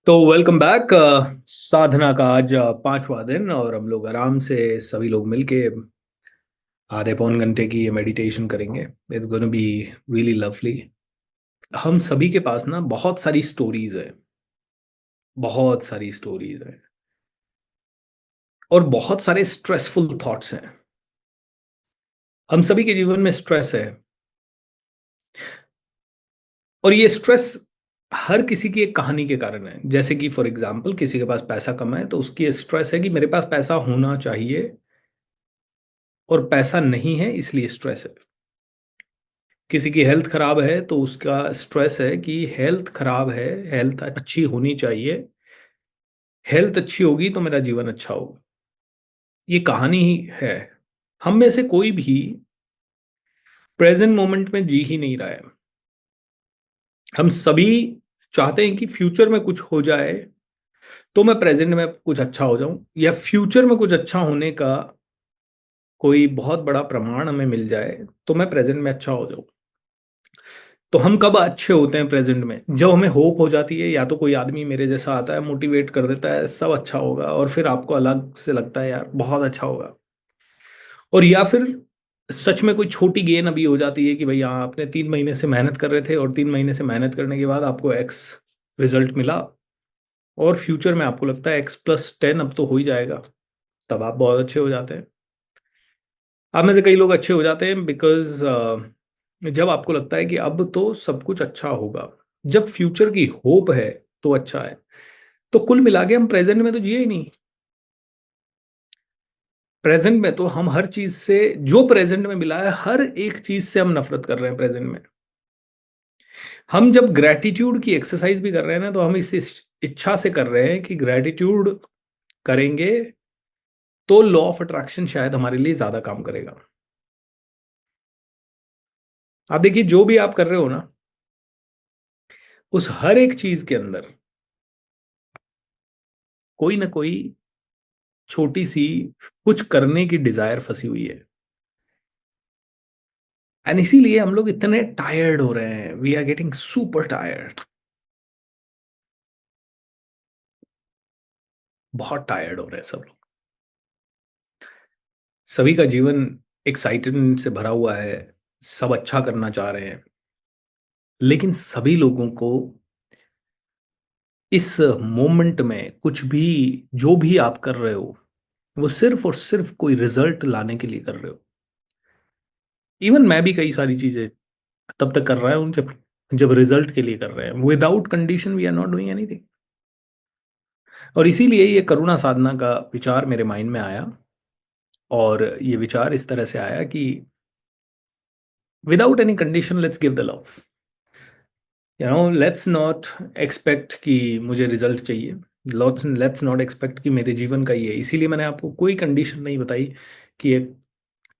तो welcome back. साधना का आज पांचवा दिन और हम लोग आराम से सभी लोग मिलके आधे पौन घंटे की ये मेडिटेशन करेंगे। It's gonna be really lovely. हम सभी के पास ना बहुत सारी स्टोरीज है, बहुत सारी स्टोरीज है और बहुत सारे स्ट्रेसफुल थॉट्स हैं। हम सभी के जीवन में स्ट्रेस है और ये स्ट्रेस हर किसी की एक कहानी के कारण है। जैसे कि फॉर एग्जाम्पल किसी के पास पैसा कम है तो उसकी स्ट्रेस है कि मेरे पास पैसा होना चाहिए और पैसा नहीं है इसलिए स्ट्रेस है। किसी की हेल्थ खराब है तो उसका स्ट्रेस है कि हेल्थ खराब है, हेल्थ अच्छी होनी चाहिए, हेल्थ अच्छी होगी तो मेरा जीवन अच्छा होगा। ये कहानी ही है। हम में से कोई भी प्रेजेंट मोमेंट में जी ही नहीं रहा है। हम सभी चाहते हैं कि फ्यूचर में कुछ हो जाए तो मैं प्रेजेंट में कुछ अच्छा हो जाऊं, या फ्यूचर में कुछ अच्छा होने का कोई बहुत बड़ा प्रमाण हमें मिल जाए तो मैं प्रेजेंट में अच्छा हो जाऊं। तो हम कब अच्छे होते हैं प्रेजेंट में? जब हमें होप हो जाती है, या तो कोई आदमी मेरे जैसा आता है मोटिवेट कर देता है सब अच्छा होगा, और फिर आपको अलग से लगता है यार बहुत अच्छा होगा। और या फिर सच में कोई छोटी गेन अभी हो जाती है कि भाई हाँ, आपने 3 महीने से मेहनत कर रहे थे और 3 महीने से मेहनत करने के बाद आपको एक्स रिजल्ट मिला, और फ्यूचर में आपको लगता है X+10 अब तो हो ही जाएगा। तब आप बहुत अच्छे हो जाते हैं। आप में से कई लोग अच्छे हो जाते हैं बिकॉज जब आपको लगता है कि अब तो सब कुछ अच्छा होगा, जब फ्यूचर की होप है तो अच्छा है। तो कुल मिला के हम प्रेजेंट में तो जिए ही नहीं। प्रेजेंट में तो हम हर चीज से, जो प्रेजेंट में मिला है हर एक चीज से हम नफरत कर रहे हैं प्रेजेंट में। हम जब ग्रेटिट्यूड की एक्सरसाइज भी कर रहे हैं ना, तो हम इस इच्छा से कर रहे हैं कि ग्रेटिट्यूड करेंगे तो लॉ ऑफ अट्रैक्शन शायद हमारे लिए ज्यादा काम करेगा। आप देखिए, जो भी आप कर रहे हो ना, उस हर एक चीज के अंदर कोई ना कोई छोटी सी कुछ करने की डिजायर फंसी हुई है। एंड इसीलिए हम लोग इतने टायर्ड हो रहे हैं, we are getting super tired. बहुत टायर्ड हो रहे हैं सब लोग। सभी का जीवन एक्साइटमेंट से भरा हुआ है, सब अच्छा करना चाह रहे हैं, लेकिन सभी लोगों को इस मोमेंट में कुछ भी, जो भी आप कर रहे हो, वो सिर्फ और सिर्फ कोई रिजल्ट लाने के लिए कर रहे हो। इवन मैं भी कई सारी चीजें तब तक कर रहा हूँ जब जब रिजल्ट के लिए कर रहे हैं। Without condition we are not doing anything. और इसीलिए ये करुणा साधना का विचार मेरे माइंड में आया। और ये विचार इस तरह से आया कि without any condition let's give the love. Let's not expect कि मुझे रिजल्ट चाहिए। लेट्स नॉट एक्सपेक्ट कि मेरे जीवन का ये है। इसीलिए मैंने आपको कोई कंडीशन नहीं बताई कि ये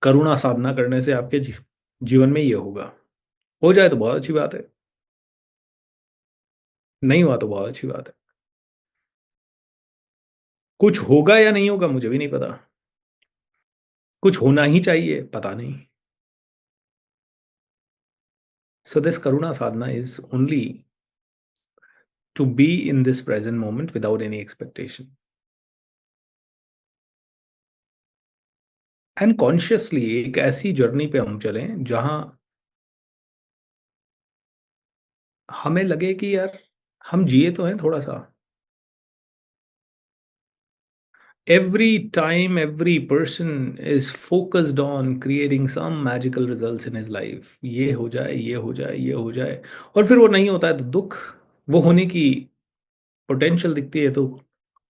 करुणा साधना करने से आपके जीवन में ये होगा। हो जाए तो बहुत अच्छी बात है, नहीं हुआ तो बहुत अच्छी बात है। कुछ होगा या नहीं होगा मुझे भी नहीं पता। कुछ होना ही चाहिए, पता नहीं। So this karuna sadhana is only to be in this present moment without any expectation, and consciously एक ऐसी जर्नी पे हम चलें जहां हमें लगे कि यार हम जिए तो हैं थोड़ा सा। Every time every person is focused on creating some magical results in his life, ये हो जाए, ये हो जाए, ये हो जाए, और फिर वो नहीं होता है तो दुख। वो होने की पोटेंशियल दिखती है तो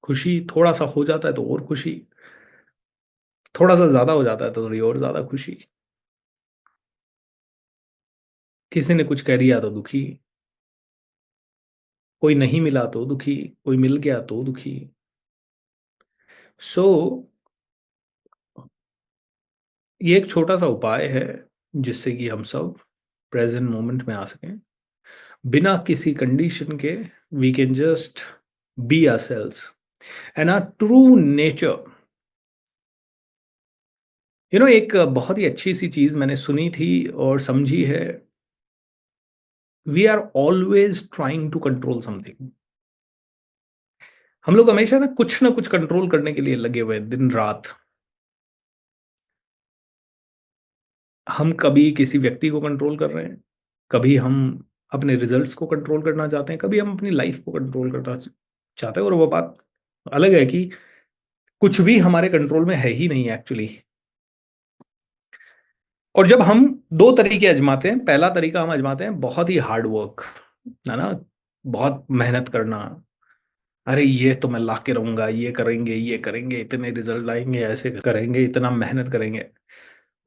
खुशी, थोड़ा सा हो जाता है तो और खुशी, थोड़ा सा ज्यादा हो जाता है तो थोड़ी और ज्यादा खुशी। किसी ने कुछ कह दिया तो दुखी, कोई नहीं मिला तो दुखी, कोई मिल गया तो दुखी। सो ये एक छोटा सा उपाय है जिससे कि हम सब प्रेजेंट मोमेंट में आ सकें बिना किसी कंडीशन के। We can just be our selves and our true nature. एक बहुत ही अच्छी सी चीज मैंने सुनी थी और समझी है। We are always trying to control something. हम लोग हमेशा ना कुछ कंट्रोल करने के लिए लगे हुए हैं दिन रात। हम कभी किसी व्यक्ति को कंट्रोल कर रहे हैं, कभी हम अपने रिजल्ट्स को कंट्रोल करना चाहते हैं, कभी हम अपनी लाइफ को कंट्रोल करना चाहते हैं, और वो बात अलग है कि कुछ भी हमारे कंट्रोल में है ही नहीं एक्चुअली। और जब हम दो तरीके आजमाते हैं, पहला तरीका हम आजमाते हैं बहुत ही हार्ड वर्क, है ना, बहुत मेहनत करना। अरे ये तो मैं ला के रहूंगा, ये करेंगे, इतने रिजल्ट आएंगे, ऐसे करेंगे, इतना मेहनत करेंगे।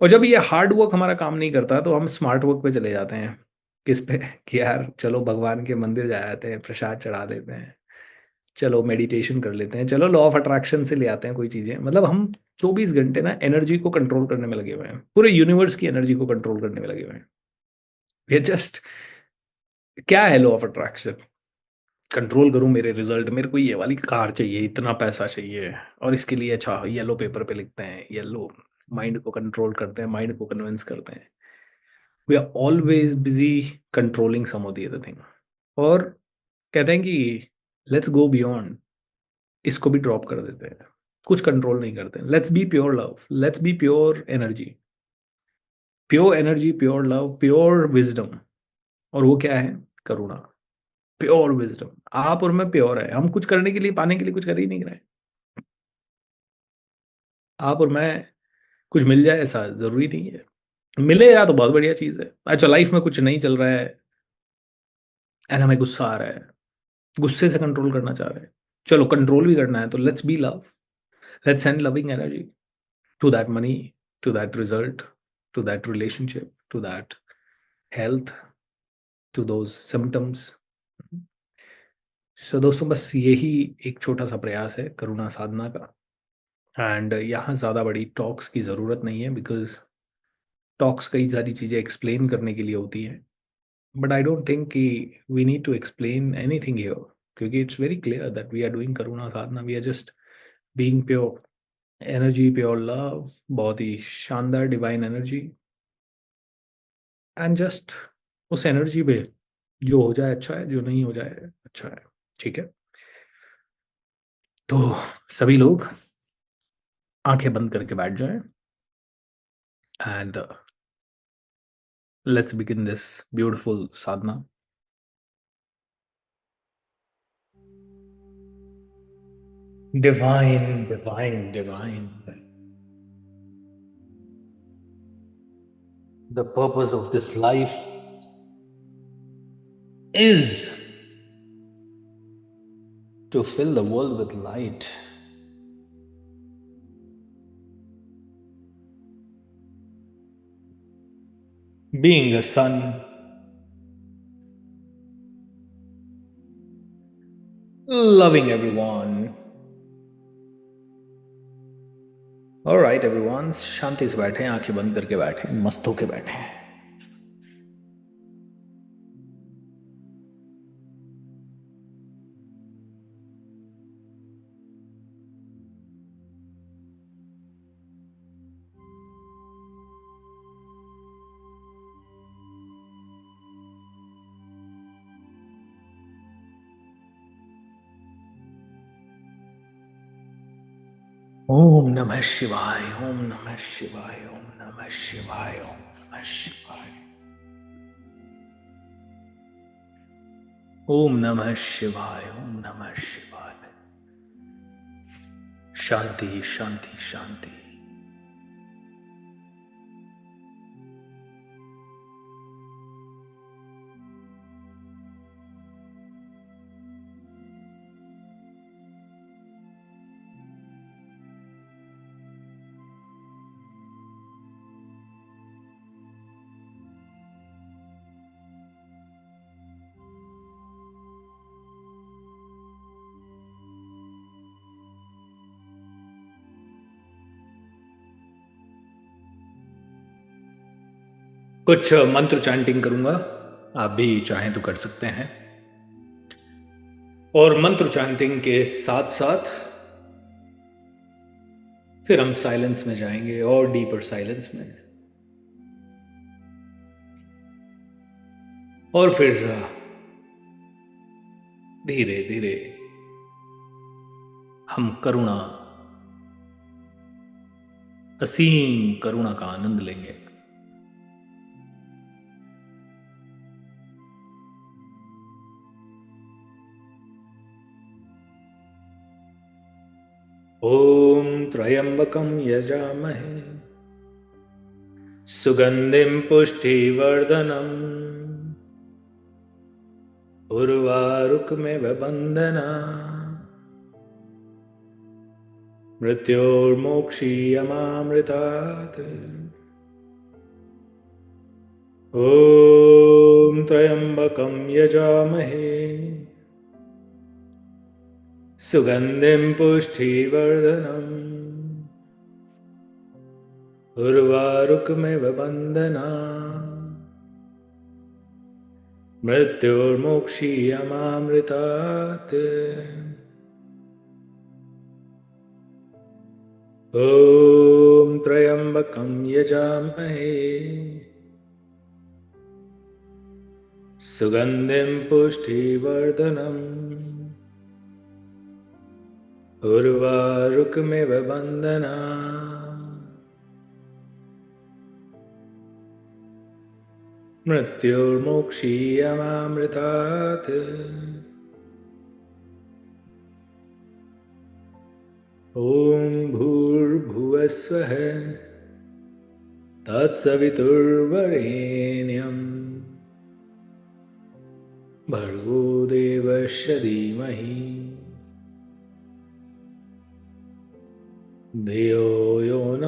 और जब ये हार्ड वर्क हमारा काम नहीं करता तो हम स्मार्ट वर्क पे चले जाते हैं। किस पे? कि यार चलो भगवान के मंदिर जा आते हैं, प्रसाद चढ़ा लेते हैं, चलो मेडिटेशन कर लेते हैं, चलो लॉ ऑफ अट्रैक्शन से ले आते हैं कोई चीजें। मतलब हम 24 घंटे ना एनर्जी को कंट्रोल करने में लगे हुए हैं, पूरे यूनिवर्स की एनर्जी को कंट्रोल करने में लगे हुए हैं। ये जस्ट क्या है लॉ ऑफ अट्रैक्शन? कंट्रोल करूं मेरे रिजल्ट, मेरे को ये वाली कार चाहिए, इतना पैसा चाहिए, और इसके लिए अच्छा येलो पेपर पे लिखते हैं, येलो माइंड को कंट्रोल करते हैं, माइंड को कन्विंस करते हैं। We are always busy controlling some of the other thing. और कहते हैं कि लेट्स गो बियॉन्ड, इसको भी ड्रॉप कर देते हैं, कुछ कंट्रोल नहीं करते। Let's be pure love, let's be pure energy, pure energy, pure love, pure wisdom. और वो क्या है? करुणा, प्योर विजडम। आप और मैं प्योर है, हम कुछ करने के लिए, पाने के लिए कुछ कर ही नहीं रहे। आप और मैं कुछ मिल जाए ऐसा जरूरी नहीं है। मिले या तो बहुत बढ़िया चीज है। अच्छा, लाइफ में कुछ नहीं चल रहा है एंड हमें गुस्सा आ रहा है, गुस्से से कंट्रोल करना चाह रहे हैं, चलो कंट्रोल भी करना है तो let's be love, let's send loving energy to that money, to that result, to that relationship, to that health, to those symptoms. So दोस्तों, बस यही एक छोटा सा प्रयास है करुणा साधना का। एंड यहाँ ज़्यादा बड़ी टॉक्स की ज़रूरत नहीं है, बिकॉज टॉक्स कई सारी चीज़ें एक्सप्लेन करने के लिए होती हैं। बट आई डोंट थिंक कि we need to explain anything here, क्योंकि it's very clear that we are doing करुणा साधना, we are just being pure energy, pure love, बहुत ही शानदार डिवाइन एनर्जी। एंड जस्ट उस एनर्जी पे जो हो जाए अच्छा है, जो नहीं हो जाए अच्छा है। ठीक है, तो सभी लोग आंखें बंद करके बैठ जाएं and let's begin this beautiful Sadhana. Divine, divine, divine. The purpose of this life is to fill the world with light. Being a sun, loving everyone. Alright everyone, शांति से बैठे, आंखें बंद करके बैठे, मस्त होके बैठे। ओम नमः शिवाय, ओम नमः शिवाय, ओम नमः शिवाय, ओम नमः शिवाय, ओम नमः शिवाय, ओम नमः शिवाय। शांति शांति शांति। कुछ मंत्र चैंटिंग करूंगा, आप भी चाहें तो कर सकते हैं। और मंत्र चैंटिंग के साथ साथ फिर हम साइलेंस में जाएंगे, और डीपर साइलेंस में। और फिर धीरे धीरे हम करुणा, असीम करुणा का आनंद लेंगे। ओम त्र्यंबकं यजामहे सुगंधिं पुष्टिवर्धनम् उर्वारुकमिव बन्धना मृत्योर्मोक्षीयमामृतात्। ॐ त्र्यंबकं यजामहे सुगंधिं पुष्टिवर्धनम् उर्वारुकमिव बन्धना मृत्योर्मोक्षीयमामृतात्। ॐ त्र्यंबकं यजामहे सुगंधिं पुष्टिवर्धनम् उर्वारुकमिव बन्धना मृत्योर्मोक्षीयमामृतात्। ॐ भूर्भुवस्वः तत्सवितुर्वरेण्यं भर्गो देवस्य धीमहि धियो यो न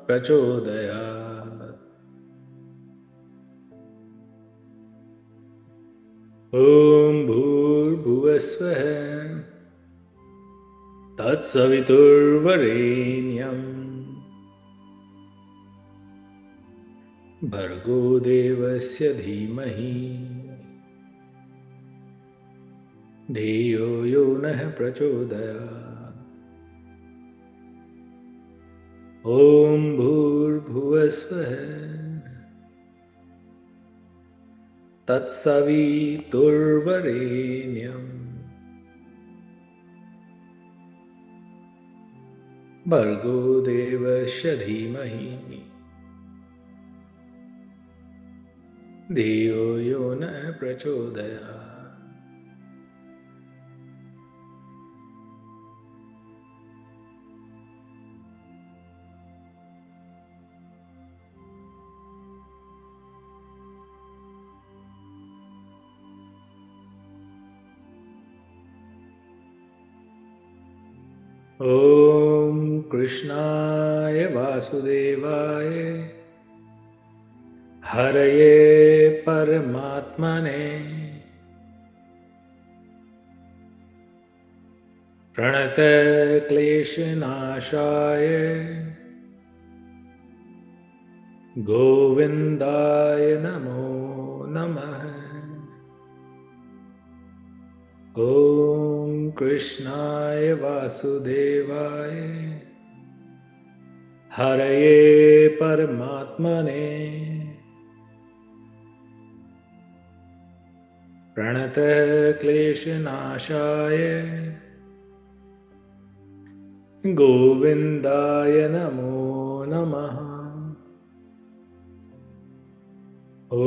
प्रचोदयात्। ॐ भूर्भुवस्वः तत्सवितुर्वरेण्यं भर्गो देवस्य धीमहि धियो यो नः प्रचोदयात्। ॐ भूर्भुवस्वः तत्सवितुर्वरेण्यं भर्गो देवस्य धीमहि धियो यो नः प्रचोदयात्। ॐ कृष्णाय वासुदेवाय हरये परमात्मने प्रणतक्लेशनाशाय गोविन्दाय नमो नमः। ॐ कृष्णाय वासुदेवाय हरये परमात्मने प्रणतक्लेशनाशाय गोविन्दाय नमो नमः। ॐ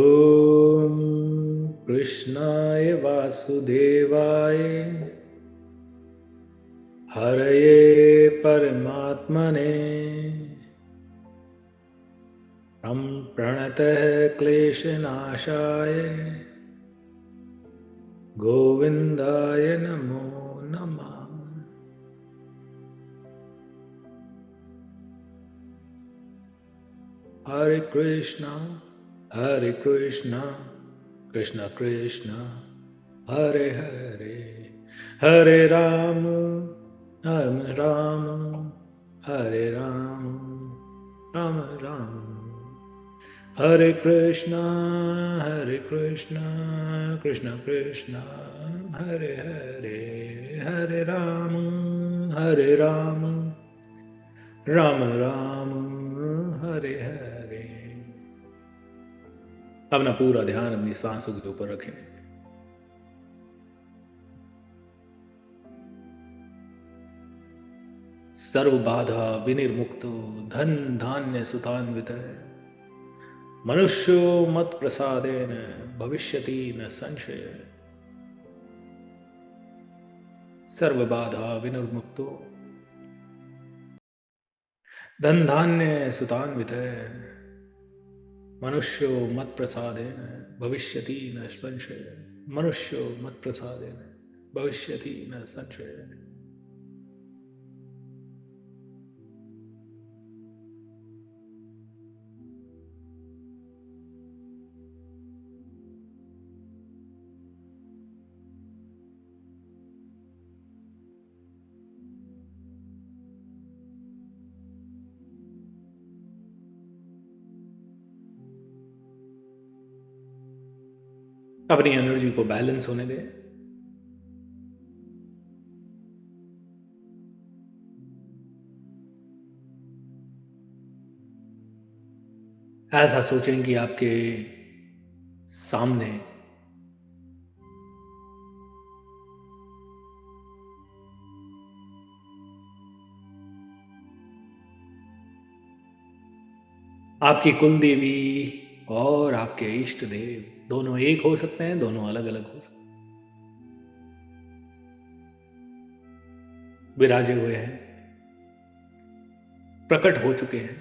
कृष्णाय वासुदेवाय हरये परमात्मने प्रणतः क्लेशनाशाय गोविन्दाय नमो नमः। हरे कृष्णा कृष्ण कृष्ण हरे हरे, हरे राम राम हरे राम, राम राम हरे कृष्ण कृष्ण कृष्ण हरे हरे, हरे राम राम राम हरे हरे। अपना पूरा ध्यान अपनी सांसों के ऊपर रखें। सर्व बाधा विनिर्मुक्तो धन धान्य सुतान्वित मनुष्यो मत प्रसादेन भविष्यति न संशय। सर्व बाधा विनिर्मुक्तो धन धान्य सुतान्वित मनुष्यो मत प्रसादेन भविष्यति न संशय। मनुष्यो मत प्रसादेन भविष्यति न संशय। अपनी एनर्जी को बैलेंस होने दें। ऐसा सोचें कि आपके सामने आपकी कुल देवी और आपके इष्ट देव दोनों एक हो सकते हैं, दोनों अलग अलग हो सकते हैं, विराजे हुए हैं, प्रकट हो चुके हैं।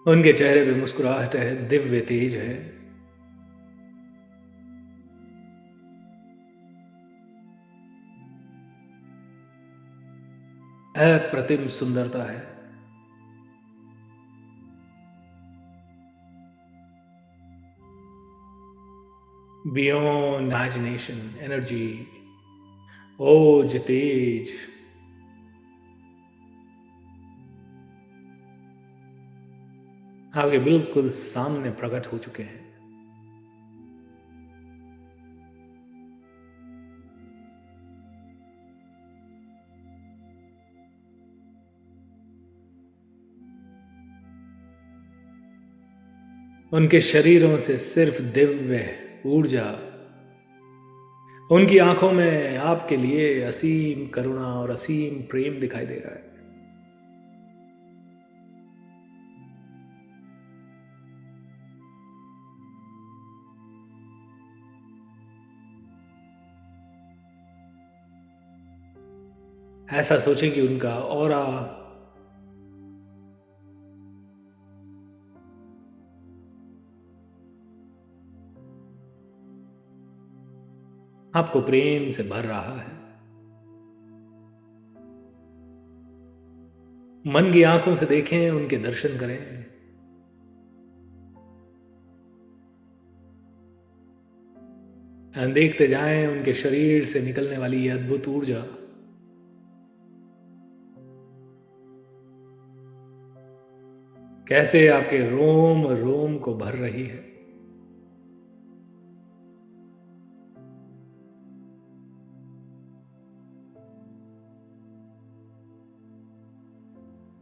उनके चेहरे पे मुस्कुराहट है, दिव्य तेज है। अप्रतिम सुंदरता है। बियॉन्ड इमेजिनेशन एनर्जी, ओज तेज आपके बिल्कुल सामने प्रकट हो चुके हैं। उनके शरीरों से सिर्फ दिव्य ऊर्जा, उनकी आंखों में आपके लिए असीम करुणा और असीम प्रेम दिखाई दे रहा है। ऐसा सोचें कि उनका ऑरा आपको प्रेम से भर रहा है। मन की आंखों से देखें, उनके दर्शन करें। देखते जाएं उनके शरीर से निकलने वाली यह अद्भुत ऊर्जा कैसे आपके रोम रोम को भर रही है।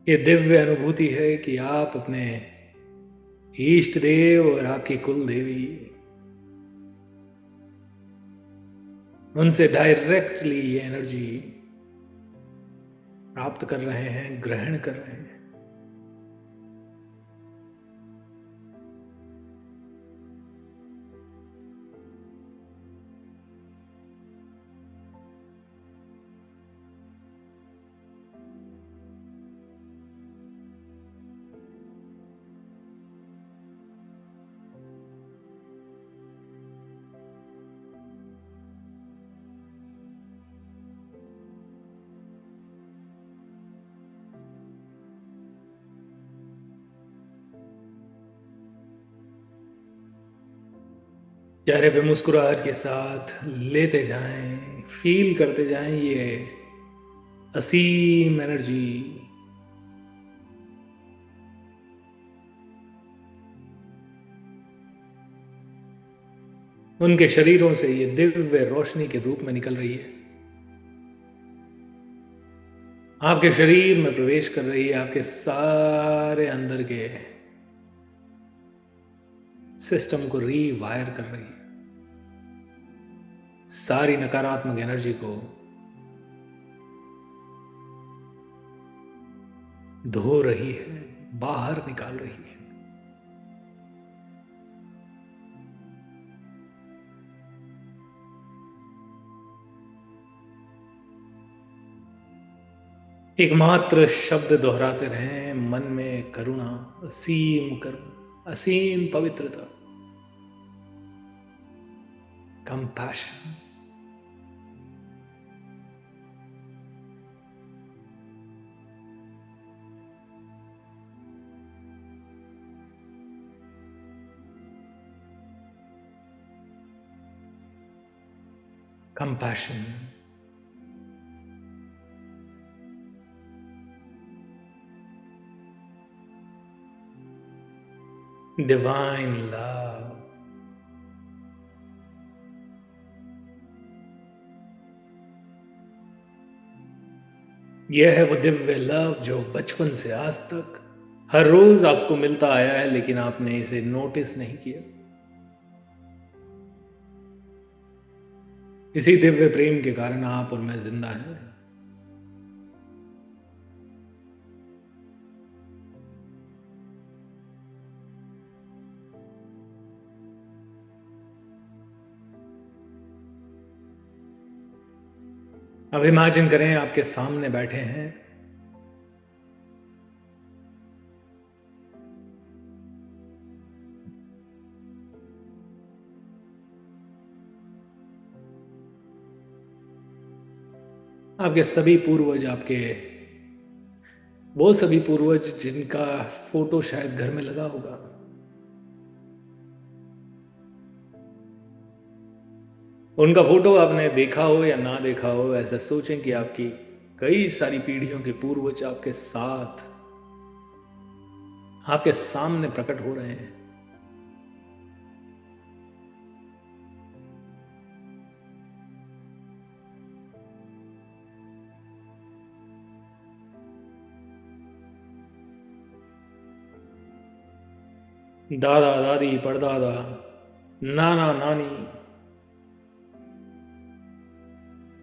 ये दिव्य अनुभूति है कि आप अपने इष्ट देव और आपकी कुल देवी उनसे डायरेक्टली ये एनर्जी प्राप्त कर रहे हैं, ग्रहण कर रहे हैं। चेहरे पे मुस्कुराहट के साथ लेते जाएं, फील करते जाएं ये असीम एनर्जी उनके शरीरों से ये दिव्य रोशनी के रूप में निकल रही है, आपके शरीर में प्रवेश कर रही है, आपके सारे अंदर के सिस्टम को रीवायर कर रही है, सारी नकारात्मक एनर्जी को धो रही है, बाहर निकाल रही है। एकमात्र शब्द दोहराते रहें मन में, करुणा, असीम करुणा, असीम पवित्रता, कंपैशन। Compassion, divine love. यह है वो दिव्य लव जो बचपन से आज तक हर रोज आपको मिलता आया है, लेकिन आपने इसे नोटिस नहीं किया। इसी दिव्य प्रेम के कारण आप और मैं जिंदा हैं। अब इमेजिन करें आपके सामने बैठे हैं आपके सभी पूर्वज, आपके वो सभी पूर्वज जिनका फोटो शायद घर में लगा होगा। उनका फोटो आपने देखा हो या ना देखा हो, ऐसा सोचें कि आपकी कई सारी पीढ़ियों के पूर्वज आपके साथ, आपके सामने प्रकट हो रहे हैं। दादा दादी, परदादा, नाना नानी,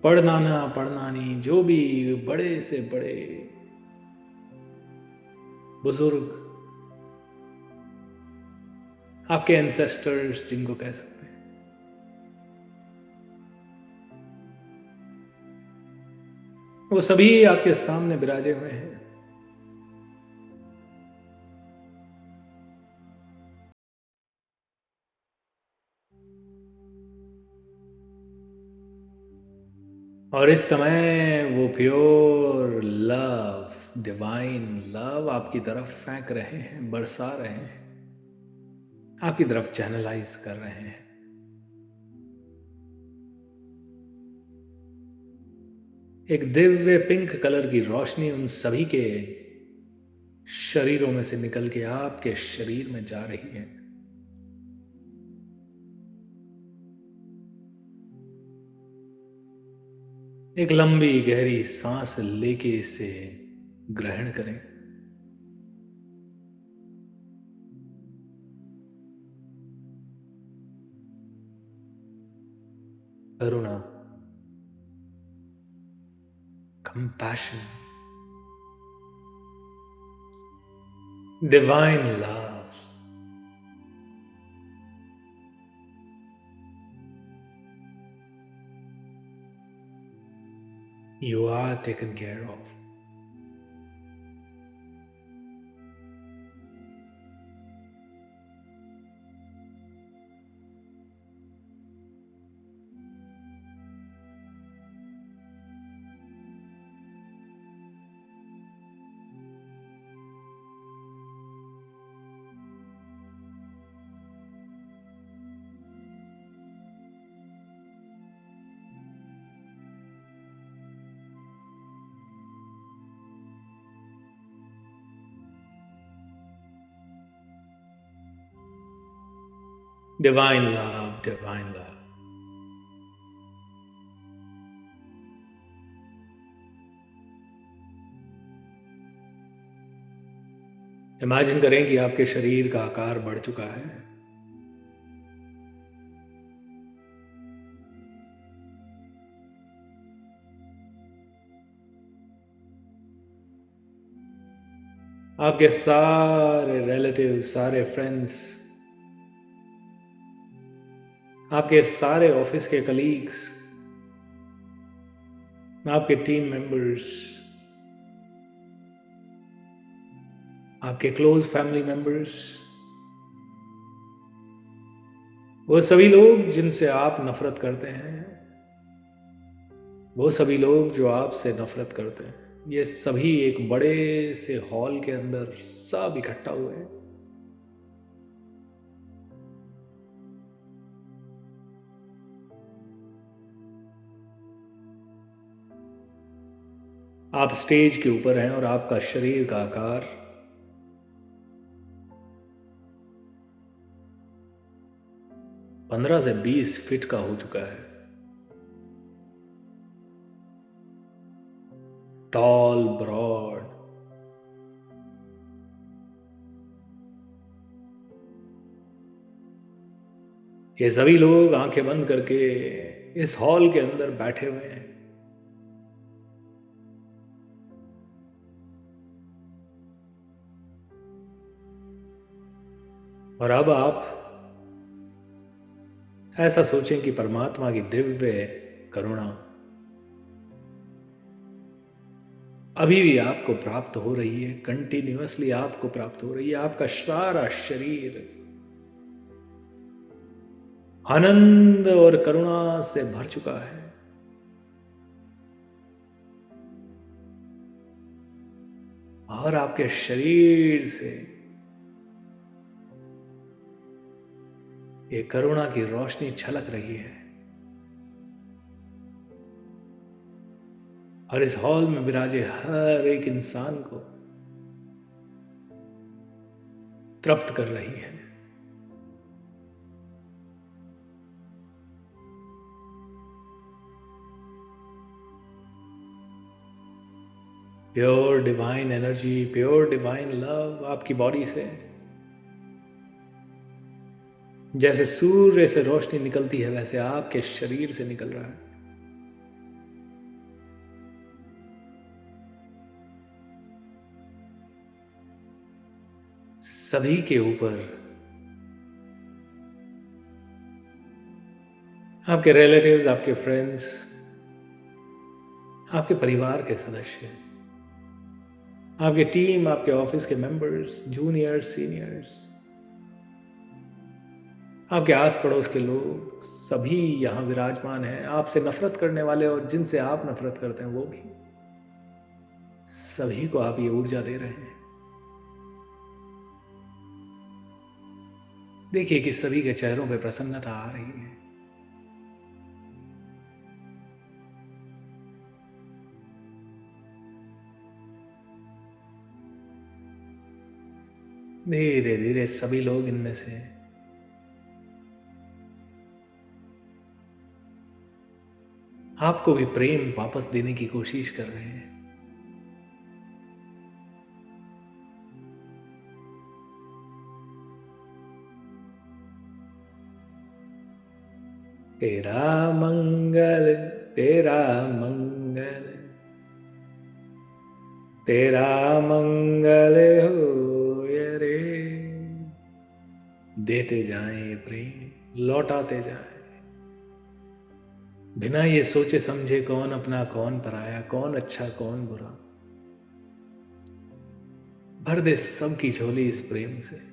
पड़नाना पड़नानी, जो भी बड़े से बड़े बुजुर्ग, आपके एंसेस्टर्स जिनको कह सकते हैं, वो सभी आपके सामने विराजे हुए हैं। और इस समय वो प्योर लव, डिवाइन लव आपकी तरफ फेंक रहे हैं, बरसा रहे हैं, आपकी तरफ चैनलाइज कर रहे हैं। एक दिव्य पिंक कलर की रोशनी उन सभी के शरीरों में से निकल के आपके शरीर में जा रही है। एक लंबी गहरी सांस लेके इसे ग्रहण करें। करुणा, compassion, divine love. You are taken care of. Divine love, divine love. Imagine करें कि आपके शरीर का आकार बढ़ चुका है। आपके सारे रिलेटिव, सारे फ्रेंड्स, आपके सारे ऑफिस के कलीग्स, आपके टीम मेंबर्स, आपके क्लोज फैमिली मेंबर्स, वो सभी लोग जिनसे आप नफरत करते हैं, वो सभी लोग जो आपसे नफरत करते हैं, ये सभी एक बड़े से हॉल के अंदर सब इकट्ठा हुए हैं। आप स्टेज के ऊपर हैं और आपका शरीर का आकार 15 से 20 फीट का हो चुका है। टॉल, ब्रॉड, ये सभी लोग आंखें बंद करके इस हॉल के अंदर बैठे हुए हैं। और अब आप ऐसा सोचें कि परमात्मा की दिव्य करुणा अभी भी आपको प्राप्त हो रही है, कंटिन्यूअसली आपको प्राप्त हो रही है। आपका सारा शरीर आनंद और करुणा से भर चुका है। और आपके शरीर से ये करुणा की रोशनी छलक रही है। और इस हॉल में विराजे हर एक इंसान को तृप्त कर रही है। Pure divine energy, pure divine love आपकी बॉडी से जैसे सूर्य से रोशनी निकलती है, वैसे आपके शरीर से निकल रहा है। सभी के ऊपर, आपके रिलेटिव्स, आपके फ्रेंड्स, आपके परिवार के सदस्य, आपके टीम, आपके ऑफिस के मेंबर्स, जूनियर्स, सीनियर्स, आपके आस पड़ोस के लोग सभी यहां विराजमान हैं। आपसे नफरत करने वाले और जिनसे आप नफरत करते हैं वो भी, सभी को आप ये ऊर्जा दे रहे हैं। देखिए कि सभी के चेहरों पे प्रसन्नता आ रही है। धीरे धीरे सभी लोग इनमें से आपको भी प्रेम वापस देने की कोशिश कर रहे हैं। तेरा मंगल, तेरा मंगल, तेरा मंगल हो रे। देते जाएं ये प्रेम, लौटाते जाएं, बिना ये सोचे समझे कौन अपना कौन पराया, कौन अच्छा कौन बुरा। भर दे सबकी झोली इस प्रेम से।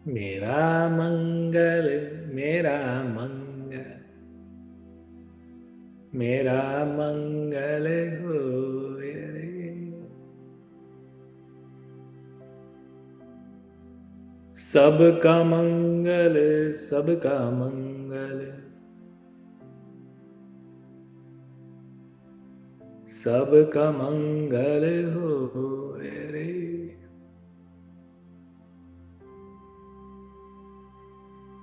मेरा मंगल, मेरा मंगल, मेरा मंगल हो रे। सबका मंगल, सबका मंगल, सबका मंगल हो रे।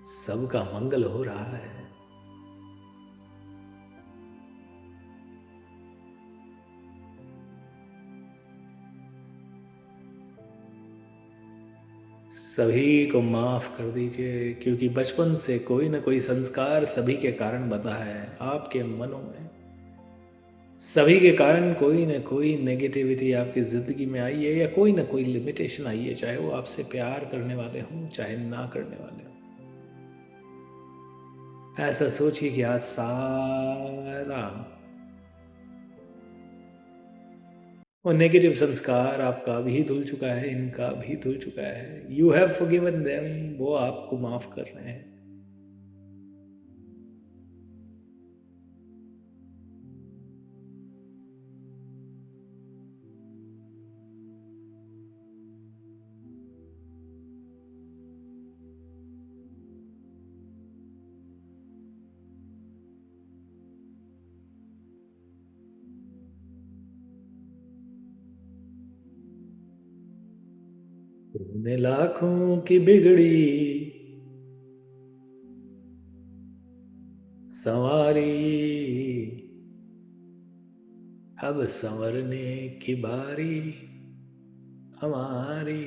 सबका मंगल हो रहा है। सभी को माफ कर दीजिए, क्योंकि बचपन से कोई ना कोई संस्कार सभी के कारण बंधा है आपके मनों में। सभी के कारण कोई ना कोई नेगेटिविटी आपकी जिंदगी में आई है, या कोई ना कोई लिमिटेशन आई है, चाहे वो आपसे प्यार करने वाले हों चाहे ना करने वाले हों। ऐसा सोचिए कि आज सारा वो नेगेटिव संस्कार आपका भी धुल चुका है, इनका भी धुल चुका है। यू हैव फॉरगिवन देम, वो आपको माफ कर रहे हैं। तूने लाखों की बिगड़ी संवारी, अब संवरने की बारी हमारी।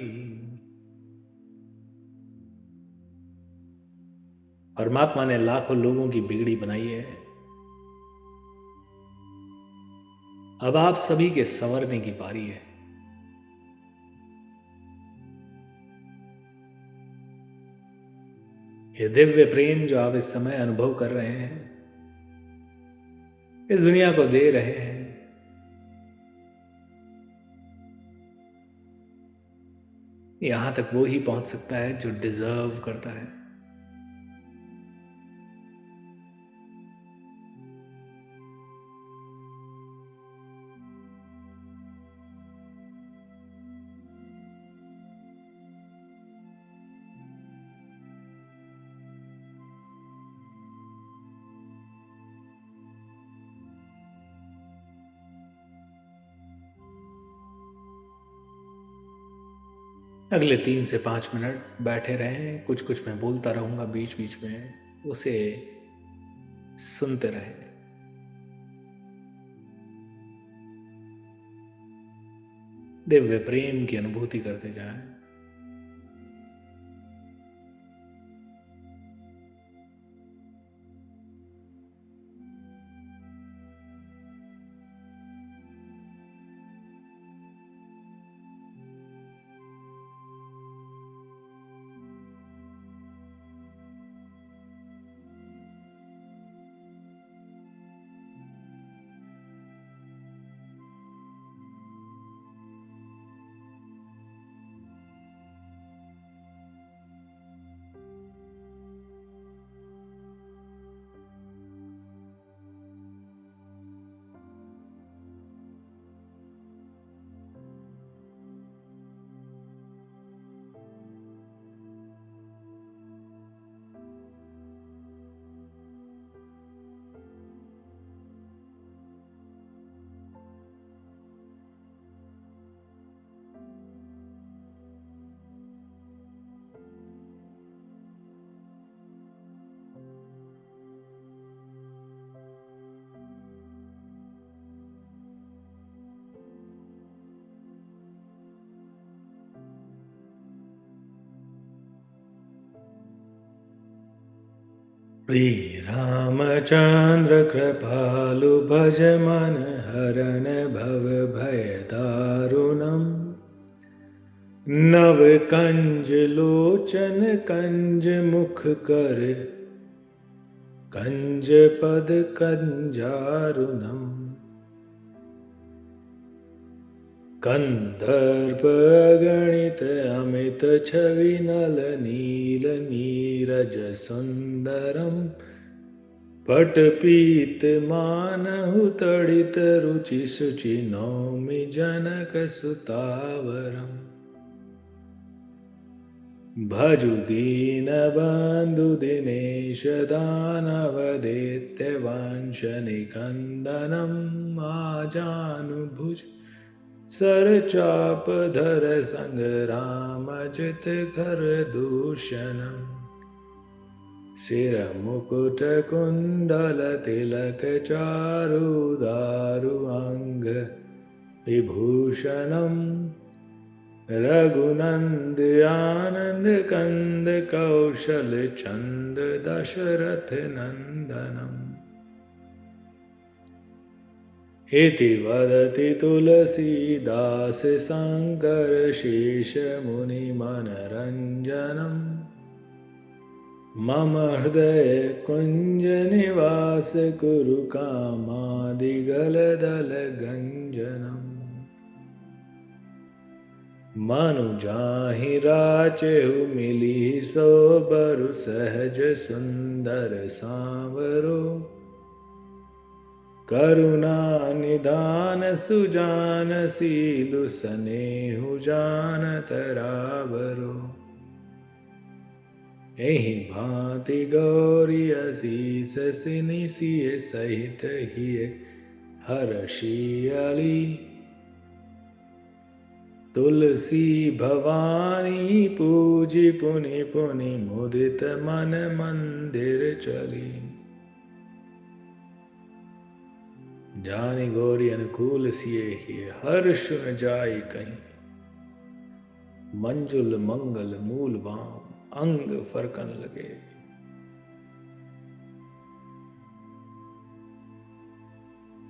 परमात्मा ने लाखों लोगों की बिगड़ी बनाई है, अब आप सभी के संवरने की बारी है। ये दिव्य प्रेम जो आप इस समय अनुभव कर रहे हैं, इस दुनिया को दे रहे हैं, यहां तक वो ही पहुंच सकता है जो डिजर्व करता है। अगले 3 से 5 मिनट बैठे रहें, कुछ कुछ मैं बोलता रहूंगा बीच बीच में, उसे सुनते रहें। दिव्य प्रेम की अनुभूति करते जाएं। श्री रामचंद्र कृपालु भज मन हरन भव भय दारुणम, नव कंज लोचन कंज मुख कर कंज पद कंजारुणम, कंदर्प गणित अमित छवि नल नील नीरज सुंदरम, पटपीत मानहु तड़ित रुचि सुचि नौमि जनक सुतावरम, भजु दीन बंधु दिनेश दानव दैत्य वंश निकंदनम, आजानुभुज सर चाप धर संग्राम जित कर दूषणम, सिर मुकुट कुंडल तिलक चारु दारु अंग विभूषणम, रघुनंद आनंद कंद कौशल चंद दशरथ नंदनम। इति वदति तुलसीदास शंकर शेष मुनि मनरंजनम। मम हृदय कुंज निवास कुरु कामादिगलदल गंजनम। मनु जाहि राचेहु मिली सो बरु सहज सुंदर सांवरो। करुणा निधान सुजान सीलु सनेहु जानत रावरो। एहि भांति गौरी असीस सिनि सिय सहित हिय हर्षियली। तुलसी भवानी पूजी पुनि पुनि मुदित मन मंदिर चली। जानि गौरी अनुकूल सिए ही हर्ष न जाय कहीं। मंजुल मंगल मूल वाम अंग फरकन लगे।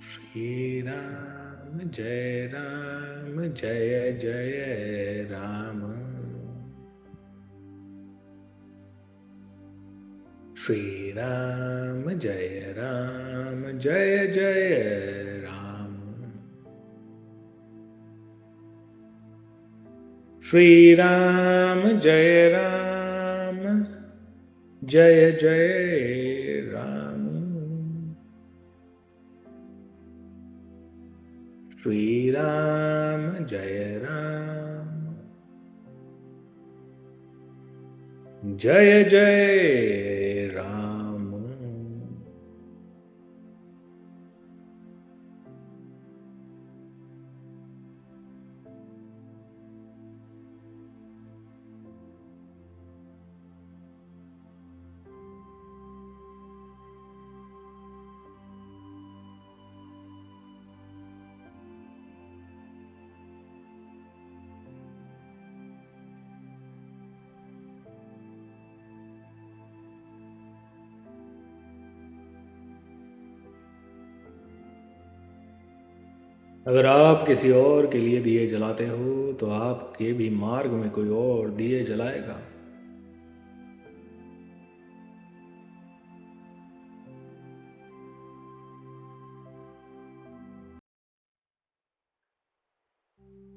श्री राम जय जय राम। श्री राम जय जय राम। श्री राम जय जय राम। श्री राम जय जय राम। अगर आप किसी और के लिए दिए जलाते हो तो आपके भी मार्ग में कोई और दिए जलाएगा।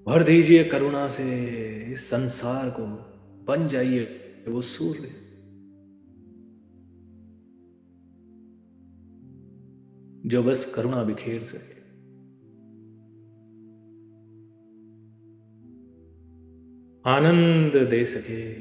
भर दीजिए करुणा से इस संसार को, बन जाइए वो सूर्य जो बस करुणा बिखेर सके। आनंद दे सके।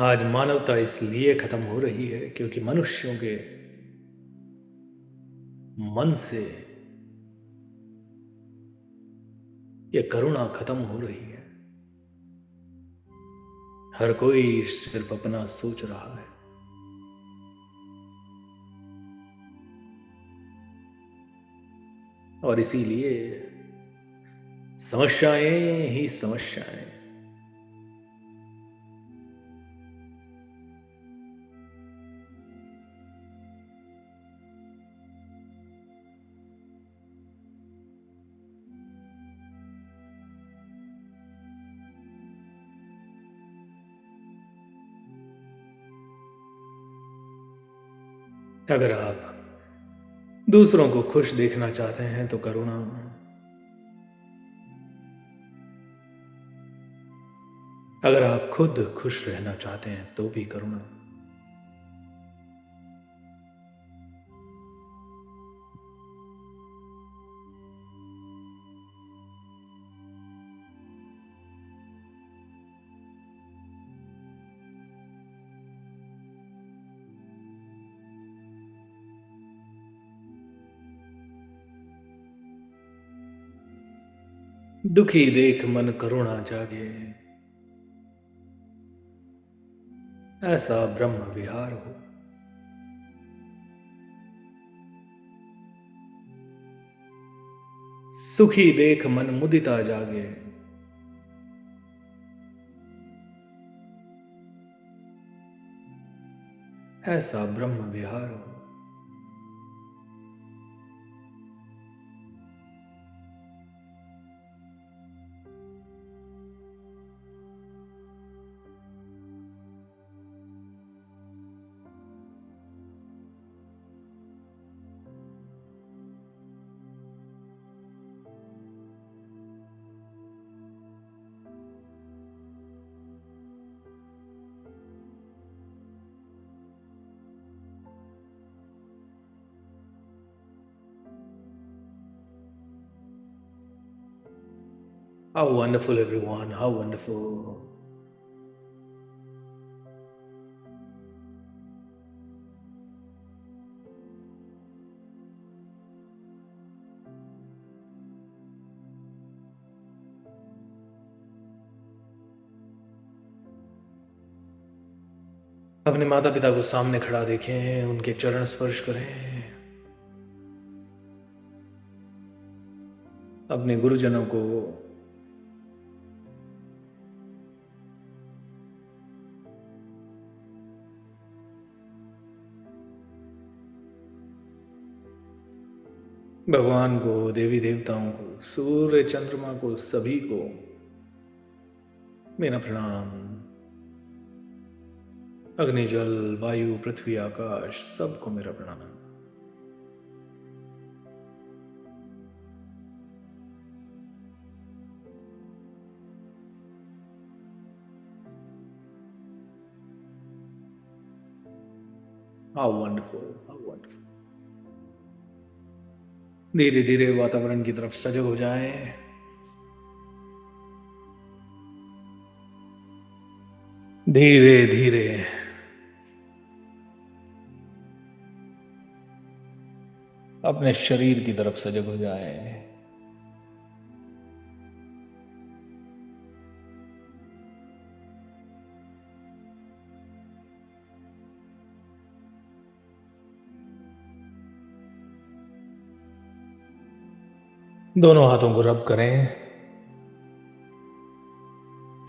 आज मानवता इसलिए खत्म हो रही है क्योंकि मनुष्यों के मन से यह करुणा खत्म हो रही है। हर कोई सिर्फ अपना सोच रहा है। और इसीलिए समस्याएं ही समस्याएं। अगर आप दूसरों को खुश देखना चाहते हैं तो करुणा। अगर आप खुद खुश रहना चाहते हैं तो भी करुणा। दुखी देख मन करुणा जागे, ऐसा ब्रह्म विहार हो। सुखी देख मन मुदिता जागे, ऐसा ब्रह्म विहार हो। How wonderful, everyone. How wonderful. अपने माता पिता को सामने खड़ा देखें, उनके चरण स्पर्श करें। अपने गुरुजनों को भगवान को, देवी देवताओं को, सूर्य चंद्रमा को, सभी को मेरा प्रणाम। अग्नि जल वायु पृथ्वी आकाश सबको मेरा प्रणाम। How wonderful, how wonderful. धीरे धीरे वातावरण की तरफ सजग हो जाएं। धीरे धीरे अपने शरीर की तरफ सजग हो जाएं। दोनों हाथों को रब करें।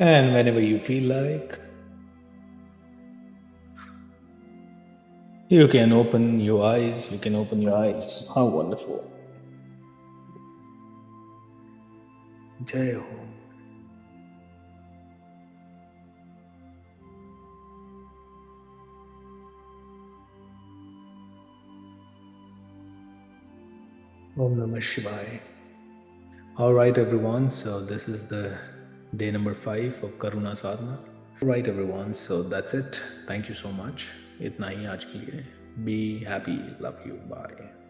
And whenever you feel like, you can open your eyes. You can open your eyes. How wonderful. जय हो। Om Namah Shivaya. All right, everyone. So this is the day number 5 of Karuna Sadhana. All right, everyone. So that's it. Thank you so much. इतना ही आज के लिए. Be happy. Love you. Bye.